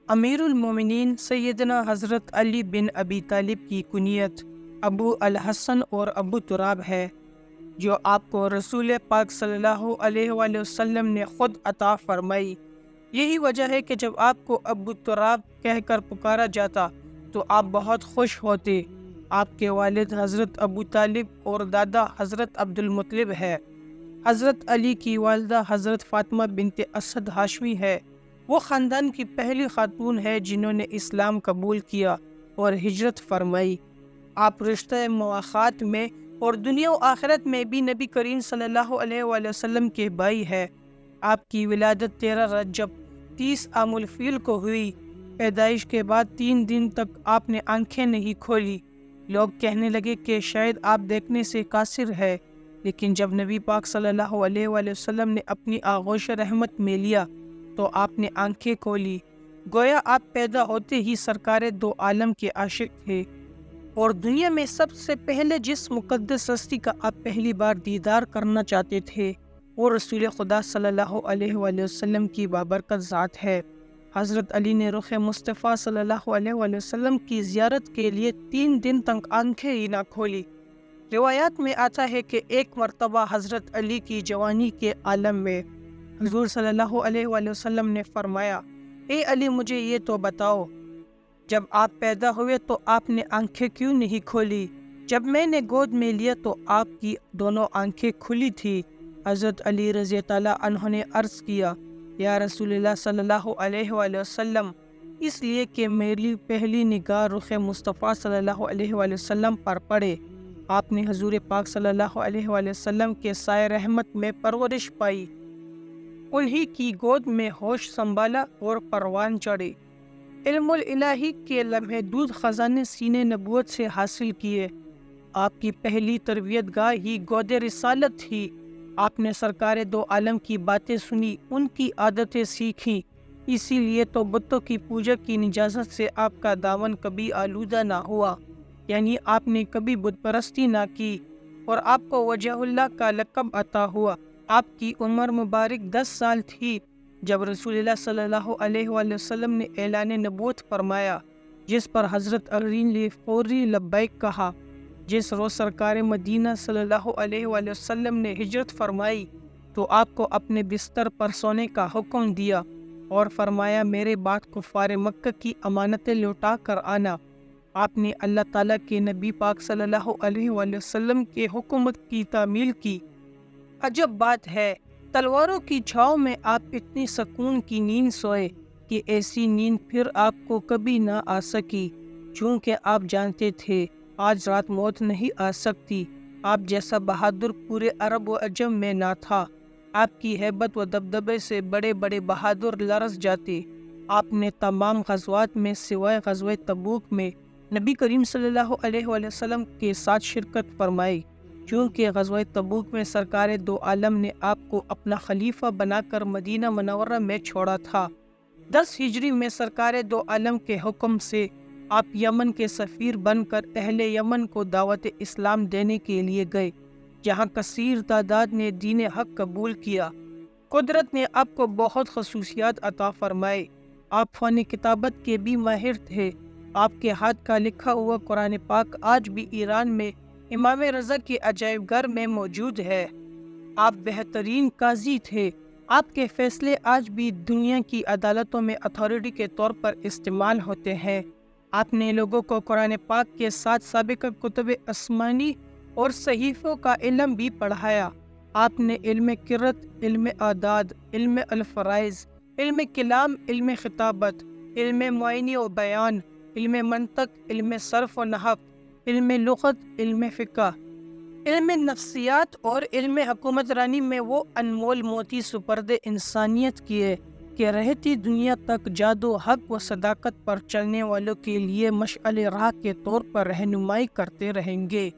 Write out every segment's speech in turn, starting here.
امیر المومنین سیدنا حضرت علی بن ابی طالب کی کنیت ابو الحسن اور ابو تراب ہے، جو آپ کو رسول پاک صلی اللہ علیہ وآلہ وسلم نے خود عطا فرمائی۔ یہی وجہ ہے کہ جب آپ کو ابو تراب کہہ کر پکارا جاتا تو آپ بہت خوش ہوتے۔ آپ کے والد حضرت ابو طالب اور دادا حضرت عبد المطلب ہے۔ حضرت علی کی والدہ حضرت فاطمہ بنت اسد ہاشمی ہے۔ وہ خاندان کی پہلی خاتون ہے جنہوں نے اسلام قبول کیا اور ہجرت فرمائی۔ آپ رشتہ مواخات میں اور دنیا و آخرت میں بھی نبی کریم صلی اللہ علیہ وآلہ وسلم کے بھائی ہے۔ آپ کی ولادت 13 رجب 30 عام الفیل کو ہوئی۔ پیدائش کے بعد 3 دن تک آپ نے آنکھیں نہیں کھولی۔ لوگ کہنے لگے کہ شاید آپ دیکھنے سے قاصر ہے، لیکن جب نبی پاک صلی اللہ علیہ وآلہ وسلم نے اپنی آغوش رحمت میں لیا تو آپ نے آنکھیں کھولی۔ گویا آپ پیدا ہوتے ہی سرکار دو عالم کے عاشق تھے، اور دنیا میں سب سے پہلے جس مقدس ہستی کا آپ پہلی بار دیدار کرنا چاہتے تھے وہ رسول خدا صلی اللہ علیہ وآلہ وسلم کی بابرکت ذات ہے۔ حضرت علی نے رخ مصطفیٰ صلی اللہ علیہ وآلہ وسلم کی زیارت کے لیے 3 دن تک آنکھیں ہی نہ کھولی۔ روایات میں آتا ہے کہ ایک مرتبہ حضرت علی کی جوانی کے عالم میں حضور صلی اللہ علیہ وآلہ وسلم نے فرمایا، اے علی مجھے یہ تو بتاؤ، جب آپ پیدا ہوئے تو آپ نے آنکھیں کیوں نہیں کھولی؟ جب میں نے گود میں لیا تو آپ کی دونوں آنکھیں کھلی تھی۔ حضرت علی رضی اللہ عنہ نے عرض کیا، یا رسول اللہ صلی اللہ علیہ وآلہ وسلم، اس لیے کہ میری پہلی نگاہ رخ مصطفیٰ صلی اللہ علیہ وآلہ وسلم پر پڑے۔ آپ نے حضور پاک صلی اللہ علیہ وآلہ وسلم کے سائے رحمت میں پرورش پائی، انہی کی گود میں ہوش سنبھالا اور پروان چڑھے۔ علم الہی کے لمحے دود خزانے سینے نبوت سے حاصل کیے۔ آپ کی پہلی تربیت گاہ ہی گود رسالت تھی۔ آپ نے سرکار دو عالم کی باتیں سنی، ان کی عادتیں سیکھیں، اسی لیے تو بتوں کی پوجا کی نجاست سے آپ کا دامن کبھی آلودہ نہ ہوا، یعنی آپ نے کبھی بت پرستی نہ کی، اور آپ کو وجہ اللہ کا لقب عطا ہوا۔ آپ کی عمر مبارک 10 سال تھی جب رسول اللہ صلی اللہ علیہ وآلہ وسلم نے اعلان نبوت فرمایا، جس پر حضرت علی نے فوری لبیک کہا۔ جس روز سرکار مدینہ صلی اللہ علیہ وآلہ وسلم نے ہجرت فرمائی تو آپ کو اپنے بستر پر سونے کا حکم دیا اور فرمایا، میرے بعد کفار مکہ کی امانتیں لوٹا کر آنا۔ آپ نے اللہ تعالیٰ کے نبی پاک صلی اللہ علیہ وآلہ وسلم کے حکومت کی تعمیل کی۔ عجب بات ہے، تلواروں کی چھاؤں میں آپ اتنی سکون کی نیند سوئے کہ ایسی نیند پھر آپ کو کبھی نہ آ سکی، چونکہ آپ جانتے تھے آج رات موت نہیں آ سکتی۔ آپ جیسا بہادر پورے عرب و عجم میں نہ تھا۔ آپ کی ہیبت و دبدبے سے بڑے بڑے بہادر لرز جاتے۔ آپ نے تمام غزوات میں سوائے غزوہ تبوک میں نبی کریم صلی اللہ علیہ وآلہ وسلم کے ساتھ شرکت فرمائی، کیونکہ غزوہ تبوک میں سرکار دو عالم نے آپ کو اپنا خلیفہ بنا کر مدینہ منورہ میں چھوڑا تھا۔ 10 ہجری میں سرکار دو عالم کے حکم سے آپ یمن کے سفیر بن کر اہل یمن کو دعوت اسلام دینے کے لیے گئے، جہاں کثیر تعداد نے دین حق قبول کیا۔ قدرت نے آپ کو بہت خصوصیات عطا فرمائے۔ آپ فن کتابت کے بھی ماہر تھے۔ آپ کے ہاتھ کا لکھا ہوا قرآن پاک آج بھی ایران میں امام رضا کے عجائب گھر میں موجود ہے۔ آپ بہترین قاضی تھے۔ آپ کے فیصلے آج بھی دنیا کی عدالتوں میں اتھارٹی کے طور پر استعمال ہوتے ہیں۔ آپ نے لوگوں کو قرآن پاک کے ساتھ سابقہ کتب آسمانی اور صحیفوں کا علم بھی پڑھایا۔ آپ نے علم قرأت، علم اعداد، علم الفرائض، علم کلام، علم خطابت، علم معانی و بیان، علم منطق، علم صرف و نحو، علم لغت، علم فقہ، علم نفسیات اور علم حکومت رانی میں وہ انمول موتی سپرد انسانیت کیے کہ رہتی دنیا تک جادو، حق و صداقت پر چلنے والوں کے لیے مشعل راہ کے طور پر رہنمائی کرتے رہیں گے۔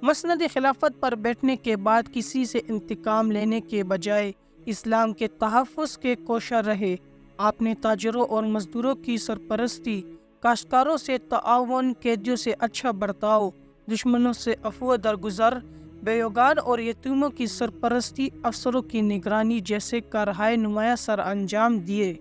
مسند خلافت پر بیٹھنے کے بعد کسی سے انتقام لینے کے بجائے اسلام کے تحفظ کے کوشاں رہے۔ آپ نے تاجروں اور مزدوروں کی سرپرستی، کاشتکاروں سے تعاون، قیدیوں سے اچھا برتاؤ، دشمنوں سے عفو درگزر، بیوگان اور یتیموں کی سرپرستی، افسروں کی نگرانی جیسے کارہائے نمایاں سر انجام دیے۔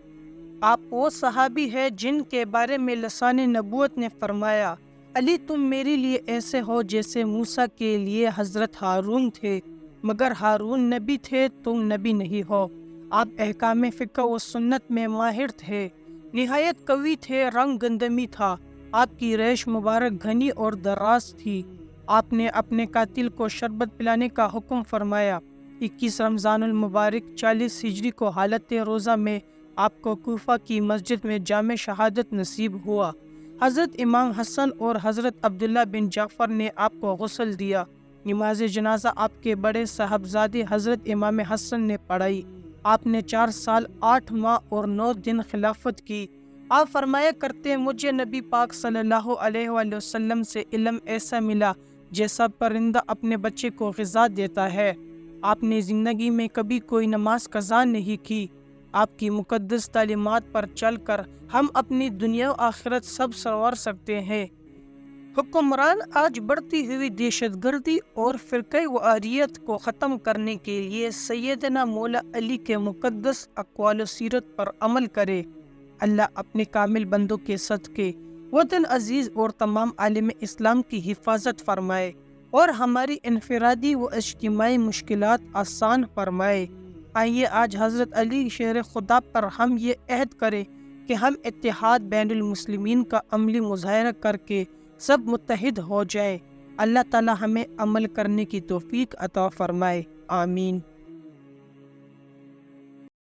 آپ وہ صحابی ہیں جن کے بارے میں لسان نبوت نے فرمایا، علی تم میرے لیے ایسے ہو جیسے موسیٰ کے لیے حضرت ہارون تھے، مگر ہارون نبی تھے، تم نبی نہیں ہو۔ آپ احکام فقہ و سنت میں ماہر تھے، نہایت قوی تھے، رنگ گندمی تھا، آپ کی ریش مبارک گھنی اور دراز تھی۔ آپ نے اپنے قاتل کو شربت پلانے کا حکم فرمایا۔ 21 رمضان المبارک 40 ہجری کو حالت روزہ میں آپ کو کوفہ کی مسجد میں جام شہادت نصیب ہوا۔ حضرت امام حسن اور حضرت عبداللہ بن جعفر نے آپ کو غسل دیا۔ نماز جنازہ آپ کے بڑے صاحبزادے حضرت امام حسن نے پڑھائی۔ آپ نے 4 سال 8 ماہ اور 9 دن خلافت کی۔ آپ فرمایا کرتے، مجھے نبی پاک صلی اللہ علیہ وآلہ وسلم سے علم ایسا ملا جیسا پرندہ اپنے بچے کو غذا دیتا ہے۔ آپ نے زندگی میں کبھی کوئی نماز قضا نہیں کی۔ آپ کی مقدس تعلیمات پر چل کر ہم اپنی دنیا و آخرت سب سنوار سکتے ہیں۔ حکمران آج بڑھتی ہوئی دہشت گردی اور فرقہ واریت کو ختم کرنے کے لیے سیدنا مولا علی کے مقدس اقوال و سیرت پر عمل کرے۔ اللہ اپنے کامل بندوں کے صدقے وطن عزیز اور تمام عالم اسلام کی حفاظت فرمائے اور ہماری انفرادی و اجتماعی مشکلات آسان فرمائے۔ آئیے آج حضرت علی شیر خدا پر ہم یہ عہد کریں کہ ہم اتحاد بین المسلمین کا عملی مظاہرہ کر کے سب متحد ہو جائیں۔ اللہ تعالی ہمیں عمل کرنے کی توفیق عطا فرمائے، آمین۔